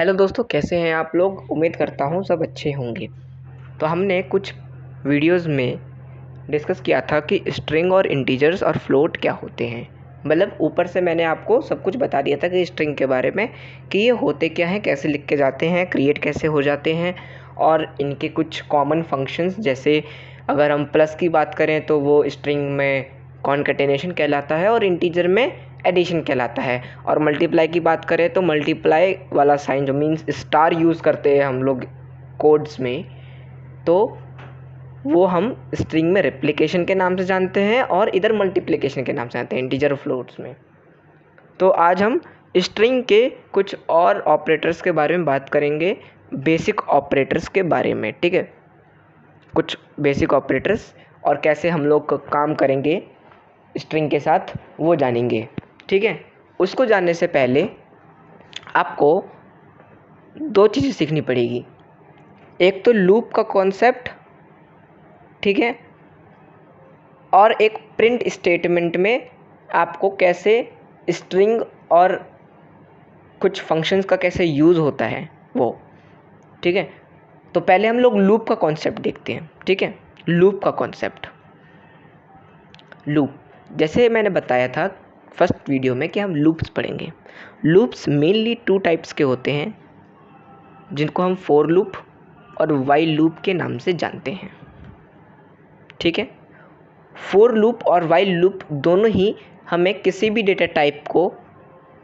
Hello दोस्तों, कैसे हैं आप लोग। उम्मीद करता हूँ सब अच्छे होंगे। तो हमने कुछ वीडियोस में डिस्कस किया था कि स्ट्रिंग और इंटीजर्स और फ्लोट क्या होते हैं। मतलब ऊपर से मैंने आपको सब कुछ बता दिया था कि स्ट्रिंग के बारे में, कि ये होते क्या हैं, कैसे लिख के जाते हैं, क्रिएट कैसे हो जाते हैं, और इनके कुछ कॉमन फंक्शंस। जैसे अगर हम प्लस की बात करें तो वो स्ट्रिंग में कॉन्केटेनेशन कहलाता है और इंटीजर में एडिशन कहलाता है। और मल्टीप्लाई की बात करें तो मल्टीप्लाई वाला साइन जो मीन्स स्टार यूज़ करते हैं हम लोग कोड्स में, तो वो हम स्ट्रिंग में रेप्लिकेशन के नाम से जानते हैं और इधर मल्टीप्लिकेशन के नाम से जानते हैं इंटीजर फ्लोट्स में। तो आज हम स्ट्रिंग के कुछ और ऑपरेटर्स के बारे में बात करेंगे, बेसिक ऑपरेटर्स के बारे में। ठीक है, कुछ बेसिक ऑपरेटर्स और कैसे हम लोग काम करेंगे स्ट्रिंग के साथ वो जानेंगे। ठीक है, उसको जानने से पहले आपको दो चीज़ें सीखनी पड़ेगी। एक तो लूप का कॉन्सेप्ट, ठीक है, और एक प्रिंट स्टेटमेंट में आपको कैसे स्ट्रिंग और कुछ फंक्शंस का कैसे यूज़ होता है वो। ठीक है, तो पहले हम लोग लूप का कॉन्सेप्ट देखते हैं। ठीक है, लूप का कॉन्सेप्ट। लूप, जैसे मैंने बताया था फर्स्ट वीडियो में कि हम लूप्स पढ़ेंगे। लूप्स मेनली टू टाइप्स के होते हैं, जिनको हम फॉर लूप और वाइल लूप के नाम से जानते हैं। ठीक है, फॉर लूप और वाइल लूप दोनों ही हमें किसी भी डेटा टाइप को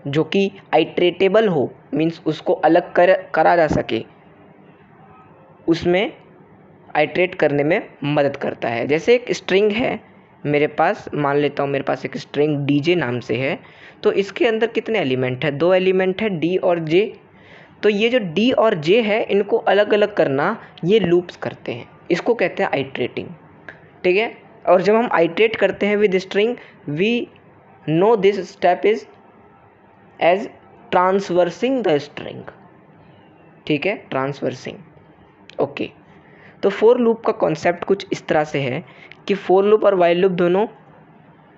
जो कि आइट्रेटेबल हो, मीन्स उसको अलग करा जा सके, उसमें आइट्रेट करने में मदद करता है। जैसे एक स्ट्रिंग है मेरे पास, मान लेता हूँ मेरे पास एक स्ट्रिंग डीजे नाम से है, तो इसके अंदर कितने एलिमेंट है? दो एलिमेंट है, डी और जे। तो ये जो डी और जे है, इनको अलग अलग करना ये लूप्स करते हैं, इसको कहते हैं आइट्रेटिंग। ठीक है, और जब हम आइट्रेट करते हैं with string, we know this step is as traversing the string. ठीक है, ट्रांसवर्सिंग। ओके, तो फॉर लूप का कॉन्सेप्ट कुछ इस तरह से है कि फॉर लूप और वाइल लूप दोनों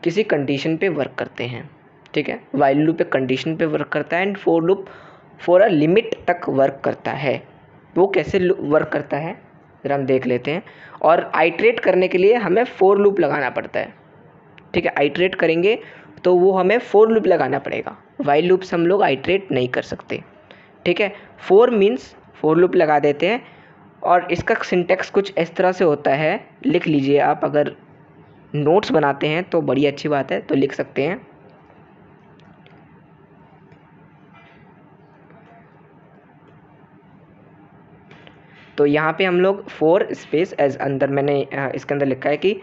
किसी कंडीशन पे वर्क करते हैं। ठीक है, वाइल लूप एक कंडीशन पे वर्क करता है and for loop for a limit तक वर्क करता है। वो कैसे वर्क करता है जरा हम देख लेते हैं। और आइट्रेट करने के लिए हमें फॉर लूप लगाना पड़ता है। ठीक है, आइट्रेट करेंगे तो वो हमें फॉर लूप लगाना पड़ेगा, वाइल लूप से हम लोग आइट्रेट नहीं कर सकते। ठीक है, फॉर मीन्स फॉर लूप लगा देते हैं, और इसका सिंटेक्स कुछ इस तरह से होता है, लिख लीजिए आप। अगर नोट्स बनाते हैं तो बड़ी अच्छी बात है, तो लिख सकते हैं। तो यहाँ पे हम लोग फॉर स्पेस एज अंदर मैंने इसके अंदर लिखा है कि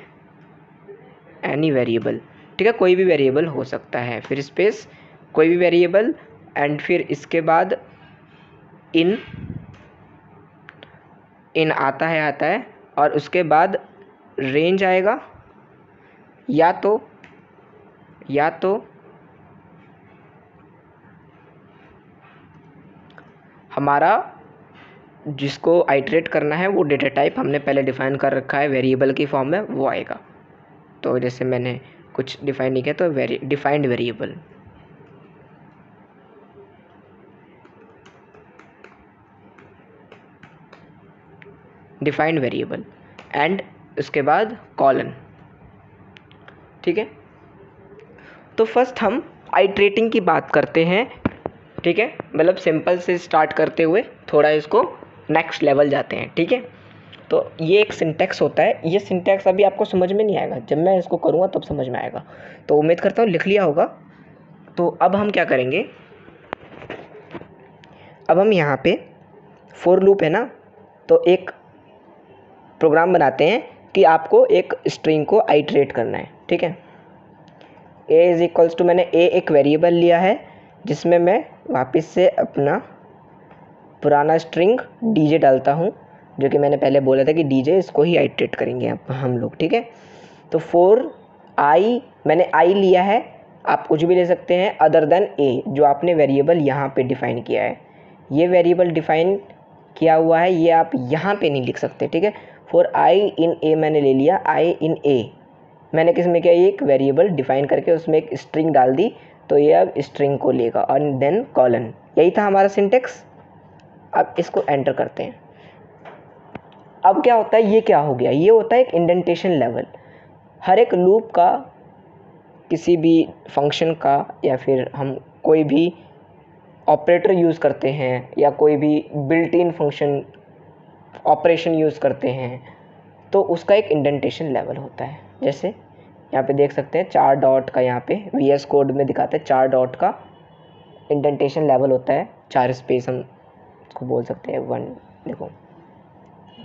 एनी वेरिएबल। ठीक है, कोई भी वेरिएबल हो सकता है, फिर स्पेस कोई भी वेरिएबल, एंड फिर इसके बाद इन आता है और उसके बाद रेंज आएगा, या तो हमारा जिसको आइट्रेट करना है वो डेटा टाइप हमने पहले डिफाइन कर रखा है वेरिएबल की फॉर्म में, वो आएगा। तो जैसे मैंने कुछ डिफाइन नहीं किया तो defined variable. Defined variable and उसके बाद कॉलन। ठीक है, तो फर्स्ट हम आइट्रेटिंग की बात करते हैं। ठीक है, मतलब सिंपल से स्टार्ट करते हुए थोड़ा इसको नेक्स्ट लेवल जाते हैं। ठीक है, तो ये एक सिंटैक्स होता है। ये सिंटैक्स अभी आपको समझ में नहीं आएगा, जब मैं इसको करूँगा तब समझ में आएगा। तो उम्मीद करता हूँ लिख लिया होगा। तो अब हम क्या करेंगे, अब हम यहाँ पे फॉर लूप है ना, तो एक प्रोग्राम बनाते हैं कि आपको एक स्ट्रिंग को आइट्रेट करना है। ठीक है, a इज इक्वल्स टू, मैंने a एक वेरिएबल लिया है जिसमें मैं वापस से अपना पुराना स्ट्रिंग dj डालता हूँ, जो कि मैंने पहले बोला था कि dj, इसको ही आइट्रेट करेंगे अब हम लोग। ठीक है, तो फॉर i, मैंने i लिया है, आप कुछ भी ले सकते हैं अदर देन a, जो आपने वेरिएबल यहाँ पे डिफ़ाइन किया है। ये वेरिएबल डिफ़ाइन किया हुआ है, ये आप यहाँ पे नहीं लिख सकते। ठीक है, फॉर i इन a मैंने ले लिया, i इन a मैंने किस में किया, एक वेरिएबल डिफ़ाइन करके उसमें एक स्ट्रिंग डाल दी, तो ये अब स्ट्रिंग को लेगा, और देन कॉलन। यही था हमारा सिंटेक्स। अब इसको एंटर करते हैं। अब क्या होता है, ये क्या हो गया, ये होता है एक इंडेंटेशन लेवल। हर एक लूप का, किसी भी फंक्शन का, या फिर हम कोई भी ऑपरेटर यूज़ करते हैं या कोई भी built in function operation use करते हैं, तो उसका एक इंडेंटेशन लेवल होता है। जैसे यहाँ पे देख सकते हैं 4 डॉट का, यहाँ पे VS कोड में दिखाते हैं 4 डॉट का इंडेंटेशन लेवल होता है। 4 स्पेस हम इसको बोल सकते हैं, 1 देखो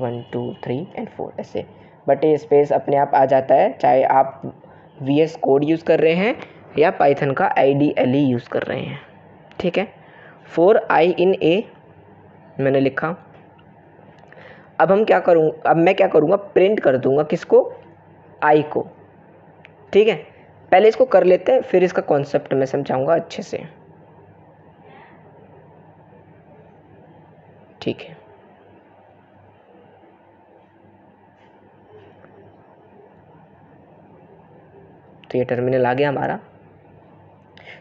1 2 3 एंड 4 ऐसे, बट ये स्पेस अपने आप आ जाता है चाहे आप VS कोड यूज़ कर रहे हैं या पाइथन का IDLE यूज़ कर रहे हैं। ठीक है, 4i in a मैंने लिखा। अब मैं क्या करूँगा, प्रिंट कर दूंगा किसको, i को। ठीक है, पहले इसको कर लेते हैं, फिर इसका कॉन्सेप्ट मैं समझाऊंगा अच्छे से। ठीक है, तो ये टर्मिनल आ गया हमारा।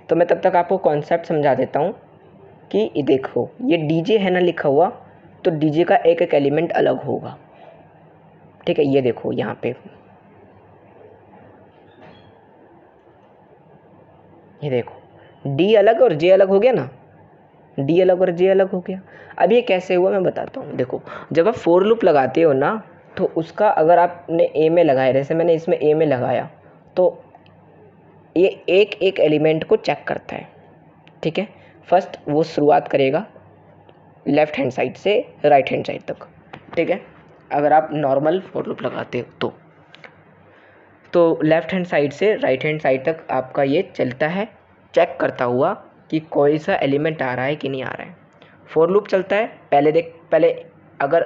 तो मैं तब तक आपको कॉन्सेप्ट समझा देता हूँ कि ये देखो, ये DJ है ना लिखा हुआ, तो DJ का एक एक एलिमेंट अलग होगा। ठीक है, ये देखो यहाँ पे, ये देखो D अलग और J अलग हो गया ना, D अलग और J अलग हो गया। अब ये कैसे हुआ मैं बताता हूँ। देखो, जब आप फॉर लूप लगाते हो ना, तो उसका अगर आपने A में लगाया, जैसे मैंने इसमें A में लगाया, तो ये एक एक एलिमेंट को चेक करता है। ठीक है, फर्स्ट वो शुरुआत करेगा लेफ्ट हैंड साइड से राइट हैंड साइड तक। ठीक है, अगर आप नॉर्मल फॉर लूप लगाते हो तो लेफ्ट हैंड साइड से राइट हैंड साइड तक आपका ये चलता है, चेक करता हुआ कि कोई सा एलिमेंट आ रहा है कि नहीं आ रहा है। फॉर लूप चलता है, पहले अगर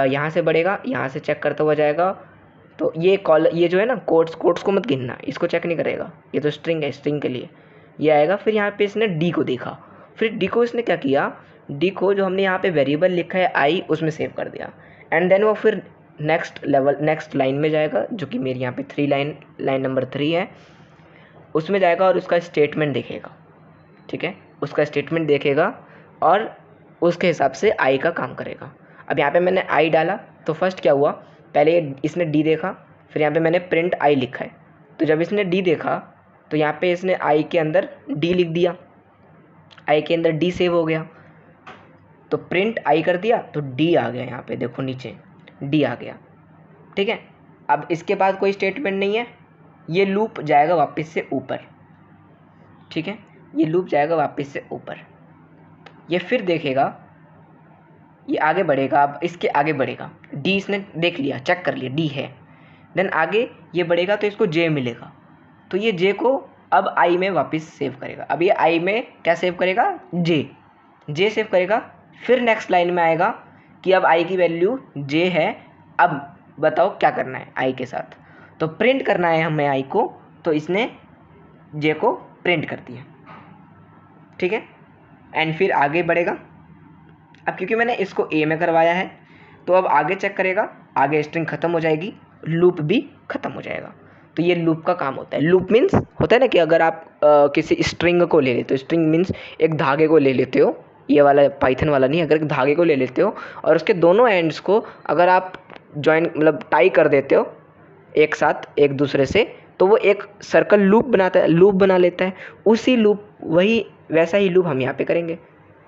यहाँ से बढ़ेगा, यहाँ से चेक करता हुआ जाएगा, तो ये जो है ना, कोट्स को मत गिनना, इसको चेक नहीं करेगा, ये तो स्ट्रिंग है, स्ट्रिंग के लिए ये आएगा। फिर यहाँ पे इसने डी को देखा, फिर डी को इसने क्या किया, डी को जो हमने यहाँ पे वेरिएबल लिखा है आई, उसमें सेव कर दिया। एंड देन वो फिर नेक्स्ट लाइन में जाएगा, जो कि मेरी यहाँ पे लाइन नंबर 3 है, उसमें जाएगा और उसका स्टेटमेंट देखेगा। ठीक है, उसका स्टेटमेंट देखेगा और उसके हिसाब से आई का काम करेगा। अब यहाँ पे मैंने आई डाला, तो फर्स्ट क्या हुआ, पहले इसने डी देखा, फिर यहाँ पे मैंने प्रिंट आई लिखा है, तो जब इसने डी देखा तो यहाँ पे इसने आई के अंदर डी लिख दिया, आई के अंदर डी सेव हो गया, तो प्रिंट आई कर दिया तो डी आ गया, यहाँ पे देखो नीचे डी आ गया। ठीक है, अब इसके बाद कोई स्टेटमेंट नहीं है, ये लूप जाएगा वापस से ऊपर। ठीक है, ये लूप जाएगा वापस से ऊपर, ये फिर देखेगा, ये आगे बढ़ेगा, अब इसके आगे बढ़ेगा, डी इसने देख लिया, चेक कर लिया डी है, देन आगे ये बढ़ेगा तो इसको जे मिलेगा, तो ये जे को अब आई में वापस सेव करेगा। अब ये आई में क्या सेव करेगा, जे सेव करेगा। फिर नेक्स्ट लाइन में आएगा कि अब आई की वैल्यू जे है, अब बताओ क्या करना है आई के साथ, तो प्रिंट करना है हमें आई को, तो इसने जे को प्रिंट कर दिया। ठीक है, एंड फिर आगे बढ़ेगा। अब क्योंकि मैंने इसको ए में करवाया है, तो अब आगे चेक करेगा, आगे स्ट्रिंग ख़त्म हो जाएगी, लूप भी ख़त्म हो जाएगा। तो ये लूप का काम होता है। लूप मीन्स होता है ना कि अगर आप किसी स्ट्रिंग को ले लेते हो, स्ट्रिंग मीन्स एक धागे को ले लेते हो, ये वाला पाइथन वाला नहीं, अगर एक धागे को ले लेते हो और उसके दोनों एंड्स को अगर आप जॉइन मतलब टाई कर देते हो एक साथ एक दूसरे से, तो वो एक सर्कल लूप बना लेता है। उसी लूप वैसा ही लूप हम यहाँ पे करेंगे।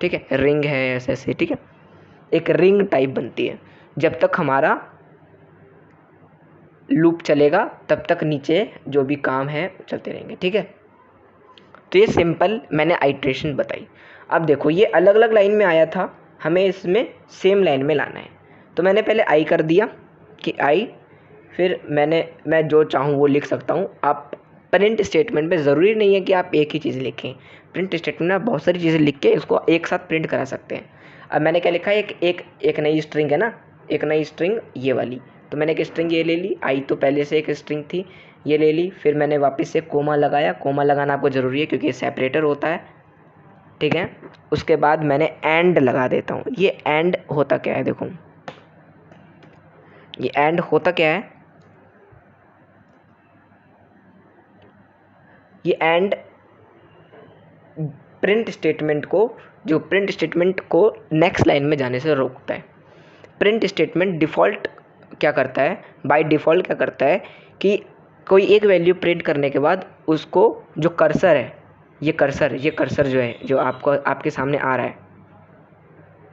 ठीक है, रिंग है ऐसे ऐसे। ठीक है, एक रिंग टाइप बनती है। जब तक हमारा लूप चलेगा तब तक नीचे जो भी काम है चलते रहेंगे। ठीक है, तो ये सिंपल मैंने आइट्रेशन बताई। अब देखो, ये अलग अलग लाइन में आया था, हमें इसमें सेम लाइन में लाना है। तो मैंने पहले आई कर दिया कि आई, फिर मैं जो चाहूँ वो लिख सकता हूँ। आप प्रिंट स्टेटमेंट में ज़रूरी नहीं है कि आप एक ही चीज़ लिखें, प्रिंट स्टेटमेंट में आप बहुत सारी चीज़ें लिख के इसको एक साथ प्रिंट करा सकते हैं। अब मैंने क्या लिखा है, एक नई स्ट्रिंग है ना, एक नई स्ट्रिंग ये वाली, तो मैंने एक स्ट्रिंग ये ले ली, आई तो पहले से एक स्ट्रिंग थी, ये ले ली। फिर मैंने वापस से कोमा लगाया, कोमा लगाना आपको ज़रूरी है क्योंकि ये सेपरेटर होता है। ठीक है, उसके बाद मैंने एंड लगा देता हूँ। ये एंड होता क्या है, देखो ये एंड होता क्या है, ये एंड प्रिंट स्टेटमेंट को जो प्रिंट स्टेटमेंट को नेक्स्ट लाइन में जाने से रोकता है। प्रिंट स्टेटमेंट डिफ़ॉल्ट क्या करता है, बाय डिफ़ॉल्ट क्या करता है कि कोई एक वैल्यू प्रिंट करने के बाद उसको जो कर्सर है, ये कर्सर जो है, जो आपके सामने आ रहा है,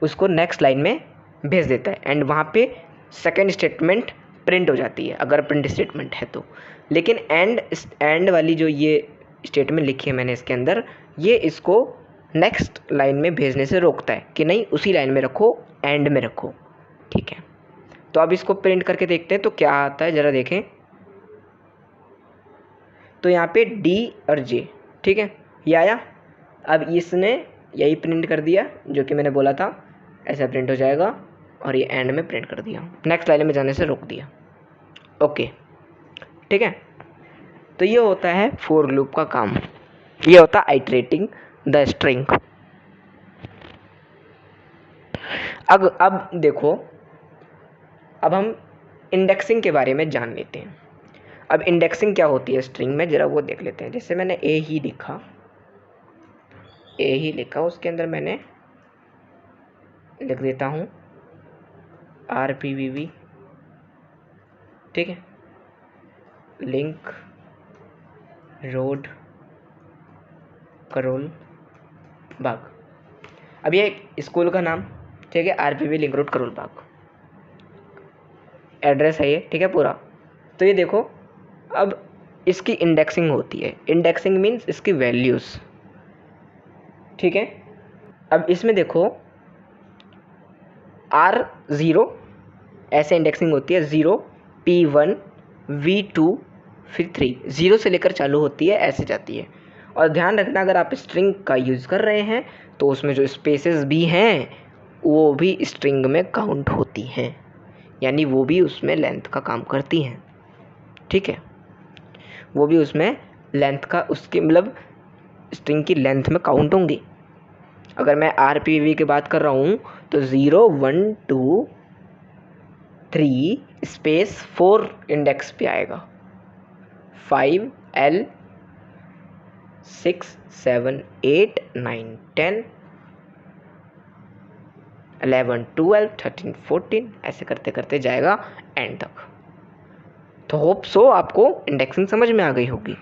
उसको नेक्स्ट लाइन में भेज देता है एंड वहाँ पे सेकेंड स्टेटमेंट प्रिंट हो जाती है अगर प्रिंट स्टेटमेंट है तो। लेकिन एंड वाली जो ये स्टेटमेंट लिखी है मैंने इसके अंदर, ये इसको नेक्स्ट लाइन में भेजने से रोकता है कि नहीं उसी लाइन में रखो, एंड में रखो। ठीक है, तो अब इसको प्रिंट करके देखते हैं तो क्या आता है, ज़रा देखें। तो यहाँ पे डी और जे, ठीक है, ये आया। अब इसने यही प्रिंट कर दिया जो कि मैंने बोला था, ऐसा प्रिंट हो जाएगा और ये एंड में प्रिंट कर दिया, नेक्स्ट लाइन में जाने से रोक दिया। ओके, ठीक है। तो ये होता है फॉर लूप का काम, ये होता है आइटरेटिंग द स्ट्रिंग। अब देखो, अब हम इंडेक्सिंग के बारे में जान लेते हैं। अब इंडेक्सिंग क्या होती है स्ट्रिंग में, ज़रा वो देख लेते हैं। जैसे मैंने ए ही लिखा, उसके अंदर मैंने लिख देता हूँ RPVV, ठीक है, लिंक रोड करोल बाग। अब ये स्कूल का नाम, ठीक है, RPV link road Karol Bagh, address है ये, ठीक है, पूरा। तो ये देखो, अब इसकी इंडेक्सिंग होती है। इंडेक्सिंग मीन्स इसकी वैल्यूज़, ठीक है। अब इसमें देखो R0 ऐसे इंडेक्सिंग होती है, 0 P1 V2 फिर 3, 0 से लेकर चालू होती है, ऐसे जाती है। और ध्यान रखना, अगर आप स्ट्रिंग का यूज़ कर रहे हैं तो उसमें जो स्पेसेस भी हैं वो भी स्ट्रिंग में काउंट होती हैं, यानी वो भी उसमें लेंथ का काम करती हैं, ठीक है, वो भी उसमें लेंथ का, उसकी मतलब स्ट्रिंग की लेंथ में काउंट होंगी। अगर मैं RPV की बात कर रहा हूँ तो 0 1 2 3 स्पेस 4 इंडेक्स पे आएगा, 5 L 6 7 8 9 10 11 12 13 14 ऐसे करते करते जाएगा एंड तक। तो होप सो आपको इंडेक्सिंग समझ में आ गई होगी।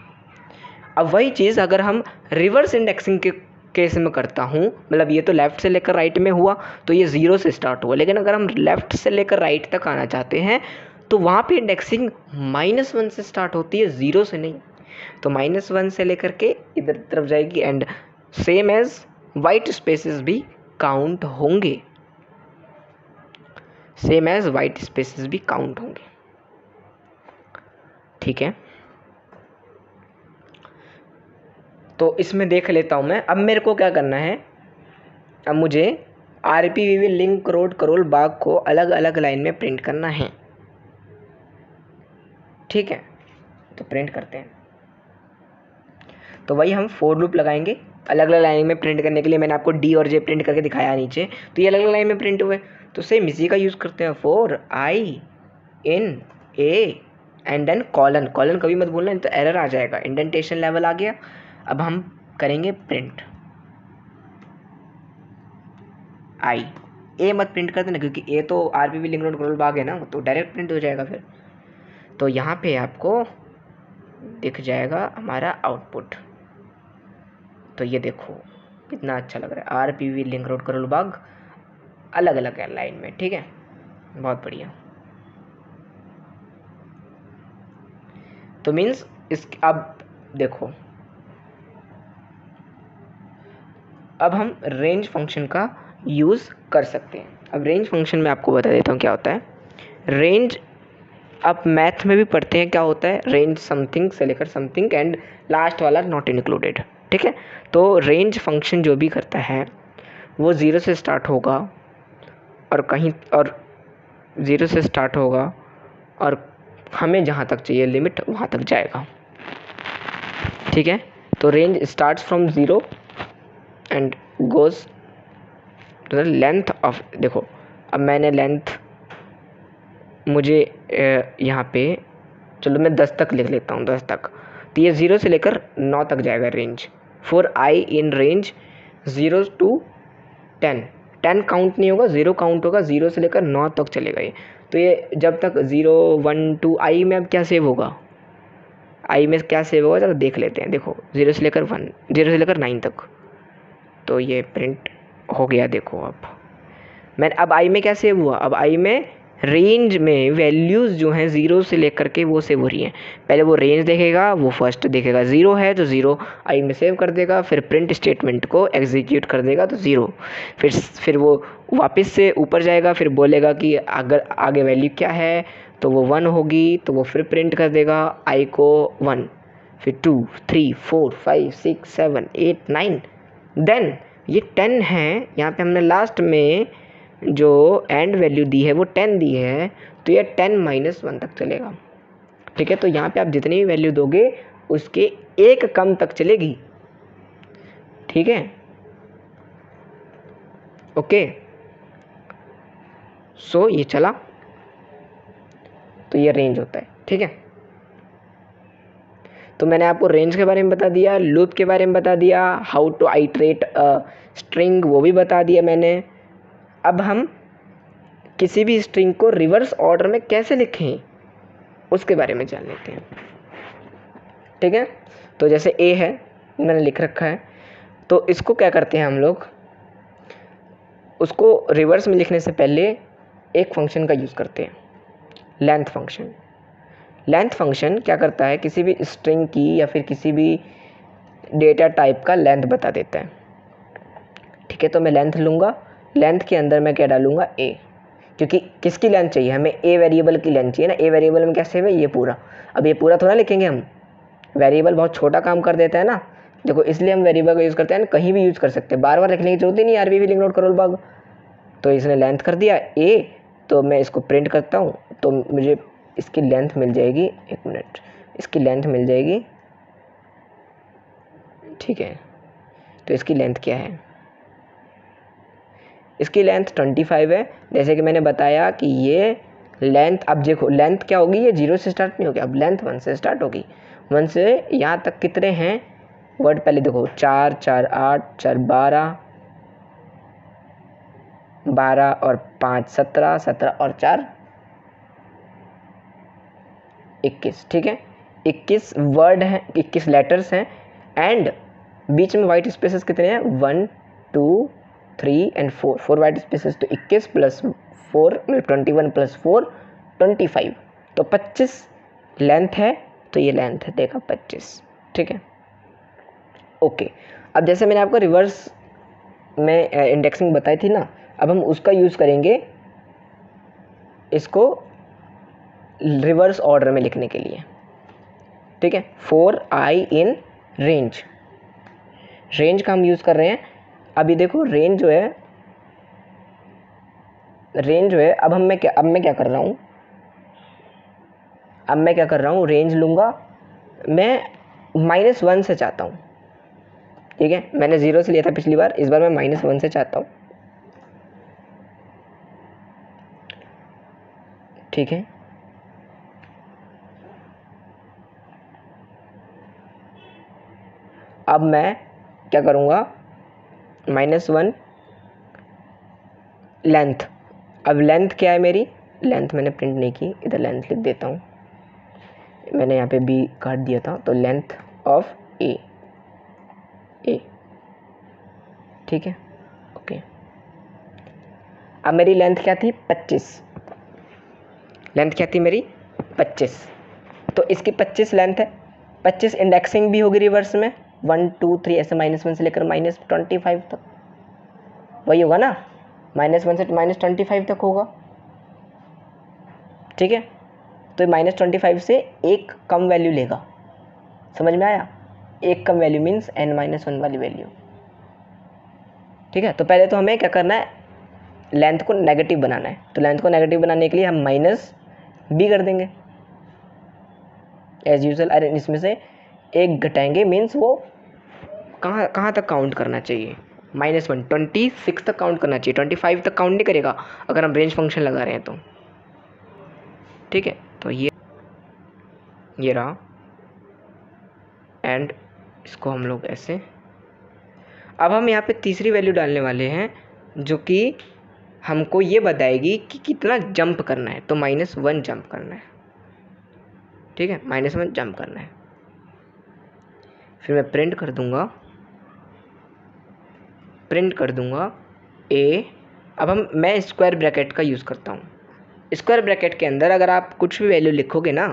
अब वही चीज़ अगर हम रिवर्स इंडेक्सिंग के केस में करता हूँ, मतलब ये तो लेफ़्ट से लेकर राइट में हुआ तो ये 0 से स्टार्ट हुआ, लेकिन अगर हम लेफ़्ट से लेकर राइट तक आना चाहते हैं तो वहाँ पे इंडेक्सिंग -1 से स्टार्ट होती है, 0 से नहीं। तो -1 से लेकर के इधर तरफ जाएगी and same as white spaces भी काउंट होंगे, सेम एज वाइट स्पेसेस भी काउंट होंगे, ठीक है। तो इसमें देख लेता हूँ मैं। अब मेरे को क्या करना है, अब मुझे RPVV link road Karol Bagh को अलग अलग लाइन में प्रिंट करना है, ठीक है। तो प्रिंट करते हैं, तो वही हम फॉर लूप लगाएंगे अलग अलग लाइन में प्रिंट करने के लिए। मैंने आपको D और J प्रिंट करके दिखाया नीचे, तो ये अलग अलग लाइन में प्रिंट हुए। तो सेम इसी का यूज़ करते हैं, for I in A and then colon कभी मत भूलना, नहीं तो एरर आ जाएगा, इंडेंटेशन लेवल आ गया। अब हम करेंगे प्रिंट I, A मत प्रिंट कर देना क्योंकि A तो RPV link road Karol Bagh है ना, तो डायरेक्ट प्रिंट हो जाएगा फिर। तो यहाँ पे आपको दिख जाएगा हमारा आउटपुट। तो ये देखो कितना अच्छा लग रहा है, RPV link road Karol Bagh अलग अलग है लाइन में, ठीक है, बहुत बढ़िया। तो मीन्स इस, अब देखो, अब हम रेंज फंक्शन का यूज़ कर सकते हैं। अब रेंज फंक्शन में आपको बता देता हूँ क्या होता है। रेंज आप मैथ में भी पढ़ते हैं क्या होता है, रेंज समथिंग से लेकर समथिंग एंड लास्ट वाला नॉट इंक्लूडेड, ठीक है। तो रेंज फंक्शन जो भी करता है वो 0 से स्टार्ट होगा और कहीं और 0 से स्टार्ट होगा और हमें जहाँ तक चाहिए लिमिट वहाँ तक जाएगा, ठीक है। तो range starts from 0 and goes to the length of, देखो अब मैंने लेंथ, मुझे यहाँ पे चलो मैं 10 तक लिख लेता हूँ, 10 तक। तो ये 0 से लेकर 9 तक जाएगा range, for I in range 0 to 10 10 count नहीं होगा, 0 काउंट होगा, 0 से लेकर 9 तक चलेगा ये। तो ये जब तक 0 1 2 आई में अब क्या सेव होगा, आई में क्या सेव होगा चलो देख लेते हैं। देखो 0 से लेकर 1, 0 से लेकर 9 तक, तो ये प्रिंट हो गया। देखो अब आई में क्या सेव हुआ, अब आई में रेंज में वैल्यूज़ जो हैं 0 से लेकर के वो सेव हो रही हैं। पहले वो रेंज देखेगा, वो फर्स्ट देखेगा 0 है तो 0 आई में सेव कर देगा, फिर प्रिंट स्टेटमेंट को एग्जीक्यूट कर देगा तो 0, फिर वो वापस से ऊपर जाएगा, फिर बोलेगा कि अगर आगे वैल्यू क्या है तो वो 1 होगी, तो वो फिर प्रिंट कर देगा आई को 1, फिर 2 3 4 5 6 7 8 9, देन ये 10 है। यहाँ पे हमने लास्ट में जो एंड वैल्यू दी है वो 10 दी है, तो ये 10 - 1 तक चलेगा। ठीक है, तो यहाँ पे आप जितनी भी वैल्यू दोगे उसके एक कम तक चलेगी। ठीक है, ओके, सो ये चला, तो ये रेंज होता है। ठीक है, तो मैंने आपको रेंज के बारे में बता दिया, लूप के बारे में बता दिया, हाउ टू आइटरेट स्ट्रिंग वो भी बता दिया मैंने। अब हम किसी भी स्ट्रिंग को रिवर्स ऑर्डर में कैसे लिखें उसके बारे में जान लेते हैं। ठीक है, तो जैसे ए है, मैंने लिख रखा है, तो इसको क्या करते हैं हम लोग, उसको रिवर्स में लिखने से पहले एक फंक्शन का यूज़ करते हैं, लेंथ फंक्शन। लेंथ फंक्शन क्या करता है, किसी भी स्ट्रिंग की या फिर किसी भी डेटा टाइप का लेंथ बता देता है। ठीक है, तो मैं लेंथ लूँगा, लेंथ के अंदर मैं क्या डालूँगा, ए, क्योंकि किसकी लेंथ चाहिए हमें, ए वेरिएबल की लेंथ चाहिए ना। ए वेरिएबल में क्या सेव है, ये पूरा। अब ये पूरा थोड़ा लिखेंगे हम, वेरिएबल बहुत छोटा काम कर देता है ना, देखो इसलिए हम वेरिएबल का यूज़ करते हैं ना, कहीं भी यूज़ कर सकते हैं, बार बार लिखने की जरूरत ही नहीं, आरबी लिंक नोट करो बाग। तो इसने लेंथ कर दिया ए, तो मैं इसको प्रिंट करता हूँ, तो मुझे इसकी लेंथ मिल जाएगी, एक मिनट, इसकी लेंथ मिल जाएगी। ठीक है, तो इसकी लेंथ क्या है, इसकी लेंथ 25 है। जैसे कि मैंने बताया कि ये लेंथ, अब देखो लेंथ क्या होगी, ये 0 से स्टार्ट नहीं होगी, अब लेंथ 1 से स्टार्ट होगी। 1 से यहाँ तक कितने हैं वर्ड, पहले देखो 4 4 8 4 12 12 और 5 17 17 और 4 21। ठीक है, 21 वर्ड हैं, 21 लेटर्स हैं, एंड बीच में वाइट स्पेसेस कितने हैं, 1 2 3 एंड 4, 4 वाइट स्पेसेस, तो 21 प्लस 4 21 प्लस 4 25, तो 25 लेंथ है, तो ये लेंथ है देखा 25। ठीक है, ओके। अब जैसे मैंने आपको रिवर्स में इंडेक्सिंग बताई थी ना, अब हम उसका यूज़ करेंगे इसको रिवर्स ऑर्डर में लिखने के लिए। ठीक है, 4i इन रेंज, रेंज का हम यूज़ कर रहे हैं। अभी देखो रेंज जो है, अब मैं क्या कर रहा हूँ, रेंज लूँगा मैं -1 से चाहता हूँ। ठीक है, मैंने 0 से लिया था पिछली बार, इस बार मैं -1 से चाहता हूँ। ठीक है, अब मैं क्या करूँगा, -1 लेंथ। अब लेंथ क्या है मेरी, लेंथ मैंने प्रिंट नहीं की, इधर लेंथ लिख देता हूँ, मैंने यहाँ पे बी काट दिया था, तो लेंथ ऑफ ए। ठीक है, ओके। अब मेरी लेंथ क्या थी, 25, लेंथ क्या थी मेरी 25, तो इसकी 25 लेंथ है। 25 इंडेक्सिंग भी होगी रिवर्स में, 1 2 3 ऐसे -1 से लेकर -25 तक, वही होगा ना, -1 से -25 तक होगा। ठीक है, तो -25 से एक कम वैल्यू लेगा, समझ में आया, एक कम वैल्यू मीन्स n-1 वाली वैल्यू। ठीक है, तो पहले तो हमें क्या करना है, लेंथ को नेगेटिव बनाना है, तो लेंथ को नेगेटिव बनाने के लिए हम -b कर देंगे एज यूजुअल। अरे इसमें से एक घटाएंगे, मीन्स वो कहाँ तक काउंट करना चाहिए, -1 26 तक काउंट करना चाहिए, 25 तक काउंट नहीं करेगा अगर हम रेंज फंक्शन लगा रहे हैं तो। ठीक है, तो ये रहा, एंड इसको हम लोग ऐसे। अब हम यहाँ पे तीसरी वैल्यू डालने वाले हैं, जो कि हमको ये बताएगी कि कितना जंप करना है। तो -1 जंप करना है, ठीक है, -1 जंप करना है। फिर मैं प्रिंट कर दूंगा ए। अब मैं स्क्वायर ब्रैकेट का यूज़ करता हूँ। स्क्वायर ब्रैकेट के अंदर अगर आप कुछ भी वैल्यू लिखोगे ना,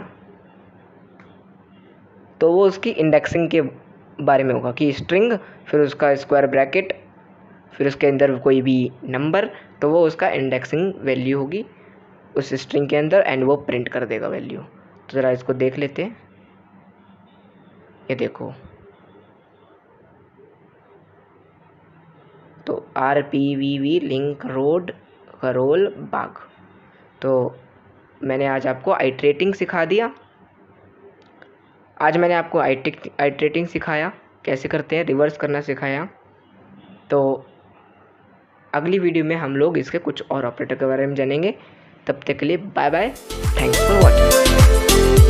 तो वो उसकी इंडेक्सिंग के बारे में होगा कि स्ट्रिंग, फिर उसका स्क्वायर ब्रैकेट, फिर उसके अंदर कोई भी नंबर, तो वो उसका इंडेक्सिंग वैल्यू होगी उस स्ट्रिंग के अंदर, एंड वो प्रिंट कर देगा वैल्यू। तो ज़रा इसको देख लेते हैं। ये देखो, तो RPVV link road Karol Bagh. तो मैंने आज आपको आइट्रेटिंग सिखा दिया। आज मैंने आपको आइट्रेटिंग सिखाया, कैसे करते हैं, रिवर्स करना सिखाया। तो अगली वीडियो में हम लोग इसके कुछ और ऑपरेटर के बारे में जानेंगे। तब तक के लिए bye bye, thanks for watching.